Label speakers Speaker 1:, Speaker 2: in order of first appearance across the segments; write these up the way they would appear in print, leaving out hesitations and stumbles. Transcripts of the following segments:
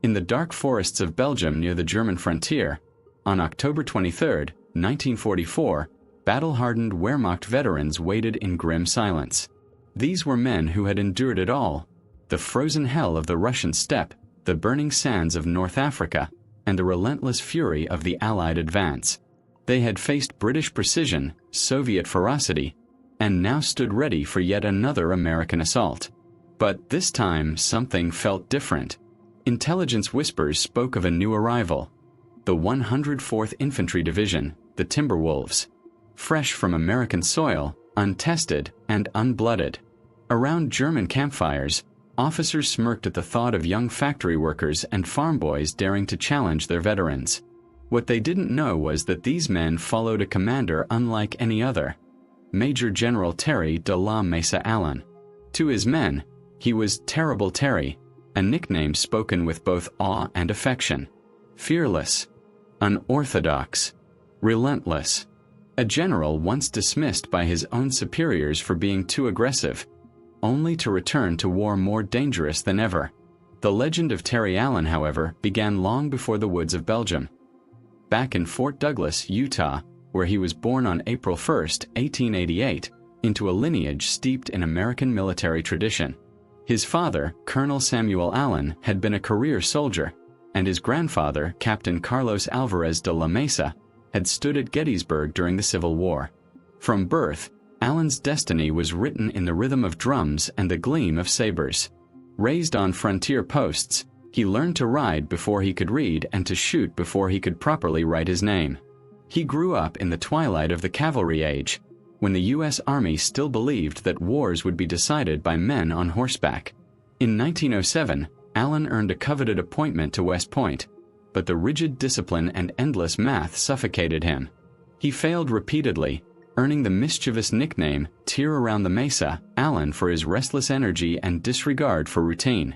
Speaker 1: In the dark forests of Belgium near the German frontier, on October 23, 1944, battle-hardened Wehrmacht veterans waited in grim silence. These were men who had endured it all: the frozen hell of the Russian steppe, the burning sands of North Africa, and the relentless fury of the Allied advance. They had faced British precision, Soviet ferocity, and now stood ready for yet another American assault. But this time, something felt different. Intelligence whispers spoke of a new arrival: the 104th Infantry Division, the Timberwolves. Fresh from American soil, untested and unblooded. Around German campfires, officers smirked at the thought of young factory workers and farm boys daring to challenge their veterans. What they didn't know was that these men followed a commander unlike any other: Major General Terry de la Mesa Allen. To his men, he was Terrible Terry, a nickname spoken with both awe and affection. Fearless, unorthodox, relentless. A general once dismissed by his own superiors for being too aggressive, only to return to war more dangerous than ever. The legend of Terry Allen, however, began long before the woods of Belgium. Back in Fort Douglas, Utah, where he was born on April 1, 1888, into a lineage steeped in American military tradition. His father, Colonel Samuel Allen, had been a career soldier, and his grandfather, Captain Carlos Alvarez de la Mesa, had stood at Gettysburg during the Civil War. From birth, Allen's destiny was written in the rhythm of drums and the gleam of sabers. Raised on frontier posts, he learned to ride before he could read and to shoot before he could properly write his name. He grew up in the twilight of the cavalry age, when the U.S. Army still believed that wars would be decided by men on horseback. In 1907, Allen earned a coveted appointment to West Point, but the rigid discipline and endless math suffocated him. He failed repeatedly, earning the mischievous nickname "Tear Around the Mesa" Allen for his restless energy and disregard for routine.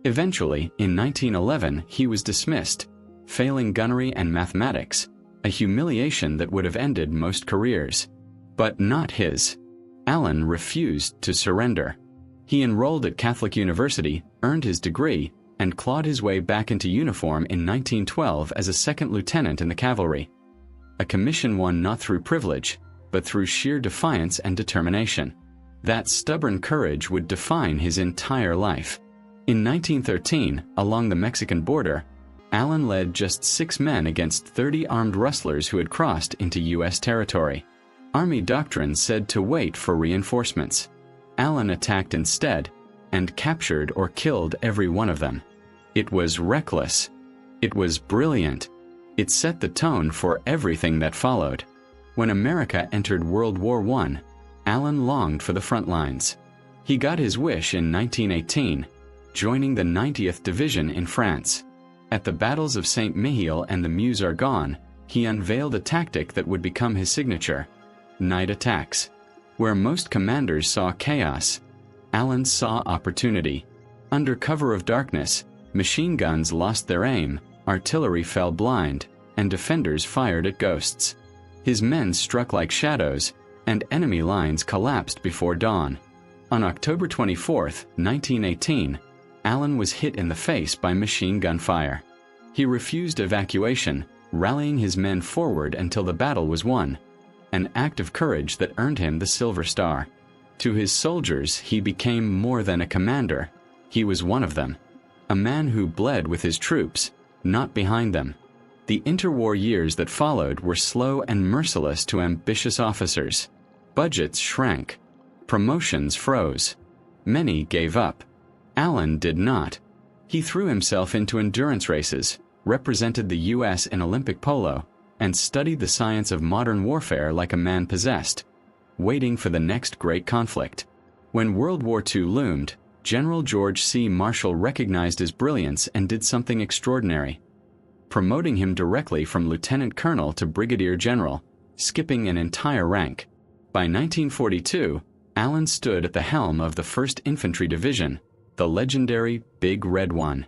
Speaker 1: Eventually, in 1911, he was dismissed, failing gunnery and mathematics, a humiliation that would have ended most careers. But not his. Allen refused to surrender. He enrolled at Catholic University, earned his degree, and clawed his way back into uniform in 1912 as a second lieutenant in the cavalry. A commission won not through privilege, but through sheer defiance and determination. That stubborn courage would define his entire life. In 1913, along the Mexican border, Allen led just 6 men against 30 armed rustlers who had crossed into U.S. territory. Army doctrine said to wait for reinforcements. Allen attacked instead, and captured or killed every one of them. It was reckless. It was brilliant. It set the tone for everything that followed. When America entered World War I, Allen longed for the front lines. He got his wish in 1918, joining the 90th Division in France. At the battles of Saint-Mihiel and the Meuse-Argonne, he unveiled a tactic that would become his signature: night attacks. Where most commanders saw chaos, Allen saw opportunity. Under cover of darkness, machine guns lost their aim, artillery fell blind, and defenders fired at ghosts. His men struck like shadows, and enemy lines collapsed before dawn. On October 24, 1918, Allen was hit in the face by machine gun fire. He refused evacuation, rallying his men forward until the battle was won, an act of courage that earned him the Silver Star. To his soldiers, he became more than a commander. He was one of them, a man who bled with his troops, not behind them. The interwar years that followed were slow and merciless to ambitious officers. Budgets shrank. Promotions froze. Many gave up. Allen did not. He threw himself into endurance races, represented the U.S. in Olympic polo, and studied the science of modern warfare like a man possessed, waiting for the next great conflict. When World War II loomed, General George C. Marshall recognized his brilliance and did something extraordinary, promoting him directly from lieutenant colonel to brigadier general, skipping an entire rank. By 1942, Allen stood at the helm of the 1st Infantry Division, the legendary Big Red One.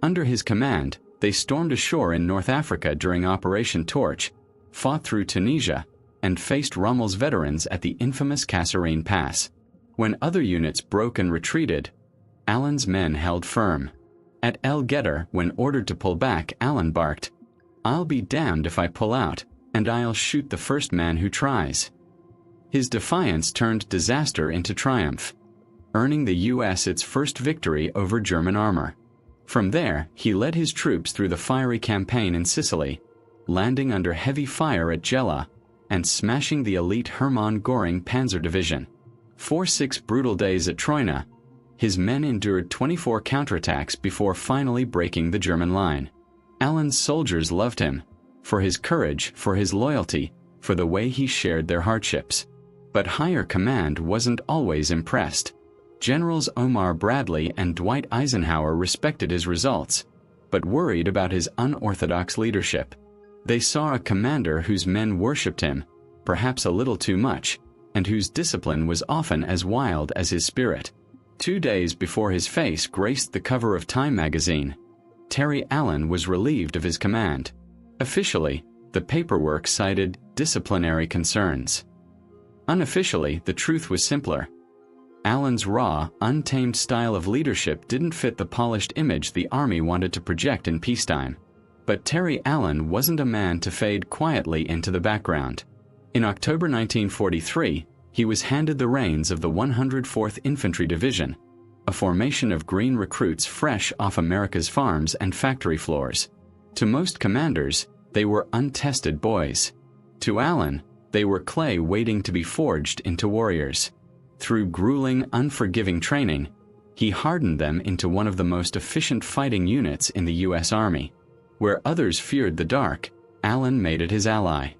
Speaker 1: Under his command, they stormed ashore in North Africa during Operation Torch, fought through Tunisia, and faced Rommel's veterans at the infamous Kasserine Pass. When other units broke and retreated, Allen's men held firm. At El Getter, when ordered to pull back, Allen barked, "I'll be damned if I pull out, and I'll shoot the first man who tries." His defiance turned disaster into triumph, earning the U.S. its first victory over German armor. From there, he led his troops through the fiery campaign in Sicily, landing under heavy fire at Gela, and smashing the elite Hermann Göring Panzer Division. For 6 brutal days at Troina, his men endured 24 counterattacks before finally breaking the German line. Allen's soldiers loved him, for his courage, for his loyalty, for the way he shared their hardships. But higher command wasn't always impressed. Generals Omar Bradley and Dwight Eisenhower respected his results, but worried about his unorthodox leadership. They saw a commander whose men worshipped him, perhaps a little too much, and whose discipline was often as wild as his spirit. 2 days before his face graced the cover of Time magazine, Terry Allen was relieved of his command. Officially, the paperwork cited disciplinary concerns. Unofficially, the truth was simpler. Allen's raw, untamed style of leadership didn't fit the polished image the Army wanted to project in peacetime. But Terry Allen wasn't a man to fade quietly into the background. In October 1943, he was handed the reins of the 104th Infantry Division, a formation of green recruits fresh off America's farms and factory floors. To most commanders, they were untested boys. To Allen, they were clay waiting to be forged into warriors. Through grueling, unforgiving training, he hardened them into one of the most efficient fighting units in the U.S. Army. Where others feared the dark, Allen made it his ally.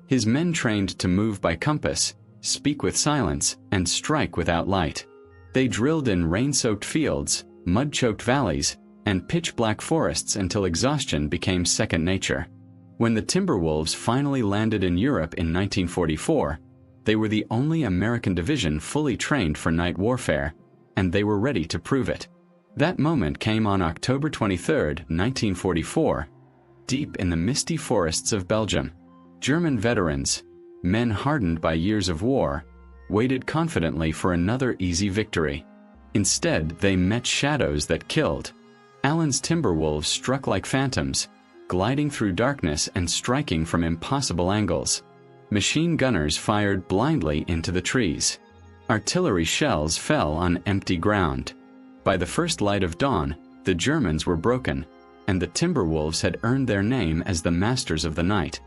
Speaker 1: His men trained to move by compass, speak with silence, and strike without light. They drilled in rain-soaked fields, mud-choked valleys, and pitch-black forests until exhaustion became second nature. When the Timberwolves finally landed in Europe in 1944, they were the only American division fully trained for night warfare, and they were ready to prove it. That moment came on October 23, 1944, deep in the misty forests of Belgium. German veterans, men hardened by years of war, waited confidently for another easy victory. Instead, they met shadows that killed. Allen's Timberwolves struck like phantoms, gliding through darkness and striking from impossible angles. Machine gunners fired blindly into the trees. Artillery shells fell on empty ground. By the first light of dawn, the Germans were broken, and the Timberwolves had earned their name as the masters of the night.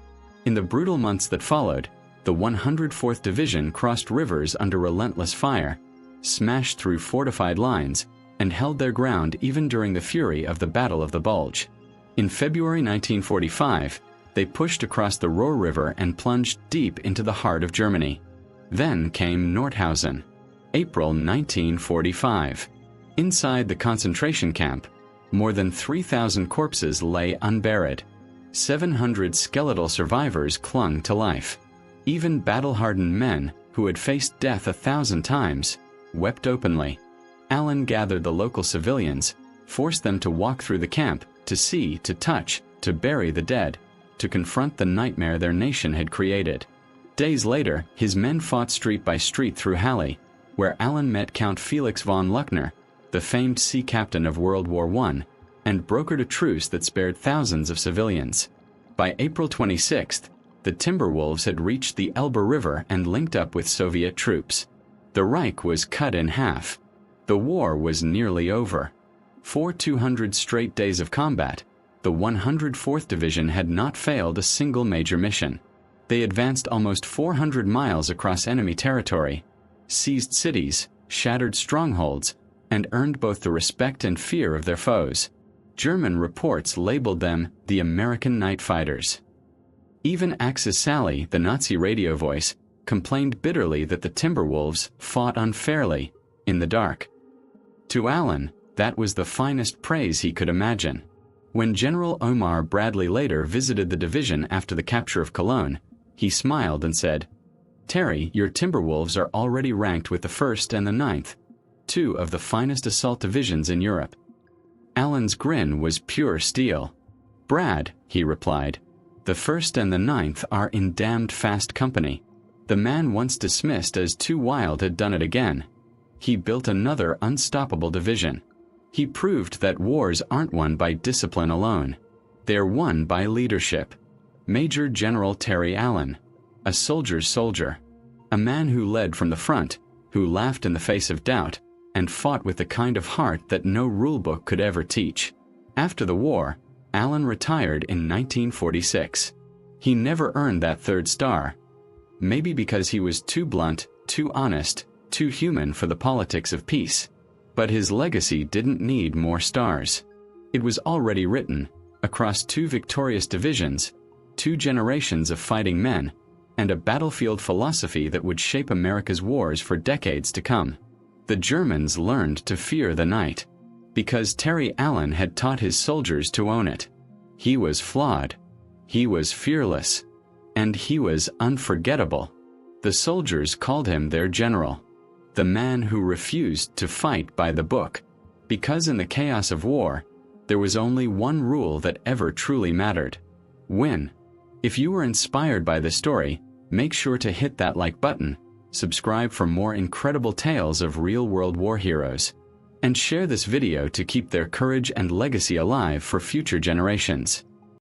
Speaker 1: In the brutal months that followed, the 104th Division crossed rivers under relentless fire, smashed through fortified lines, and held their ground even during the fury of the Battle of the Bulge. In February 1945, they pushed across the Ruhr River and plunged deep into the heart of Germany. Then came Nordhausen, April 1945. Inside the concentration camp, more than 3,000 corpses lay unburied. 700 skeletal survivors clung to life. Even battle-hardened men, who had faced death 1,000 times, wept openly. Allen gathered the local civilians, forced them to walk through the camp, to see, to touch, to bury the dead, to confront the nightmare their nation had created. Days later, his men fought street by street through Halle, where Allen met Count Felix von Luckner, the famed sea captain of World War I, and brokered a truce that spared thousands of civilians. By April 26th, the Timberwolves had reached the Elbe River and linked up with Soviet troops. The Reich was cut in half. The war was nearly over. For 200 straight days of combat, the 104th Division had not failed a single major mission. They advanced almost 400 miles across enemy territory, seized cities, shattered strongholds, and earned both the respect and fear of their foes. German reports labeled them the American Night Fighters. Even Axis Sally, the Nazi radio voice, complained bitterly that the Timberwolves fought unfairly, in the dark. To Allen, that was the finest praise he could imagine. When General Omar Bradley later visited the division after the capture of Cologne, he smiled and said, "Terry, your Timberwolves are already ranked with the 1st and the 9th, 2 of the finest assault divisions in Europe." Allen's grin was pure steel. "Brad," he replied, "the 1st and the 9th are in damned fast company." The man once dismissed as too wild had done it again. He built another unstoppable division. He proved that wars aren't won by discipline alone. They're won by leadership. Major General Terry Allen, a soldier's soldier, a man who led from the front, who laughed in the face of doubt, and fought with the kind of heart that no rulebook could ever teach. After the war, Allen retired in 1946. He never earned that third star. Maybe because he was too blunt, too honest, too human for the politics of peace. But his legacy didn't need more stars. It was already written, across 2 victorious divisions, 2 generations of fighting men, and a battlefield philosophy that would shape America's wars for decades to come. The Germans learned to fear the night, because Terry Allen had taught his soldiers to own it. He was flawed, he was fearless, and he was unforgettable. The soldiers called him their general, the man who refused to fight by the book, because in the chaos of war, there was only one rule that ever truly mattered: win. If you were inspired by this story, make sure to hit that like button, subscribe for more incredible tales of real-world war heroes, and share this video to keep their courage and legacy alive for future generations.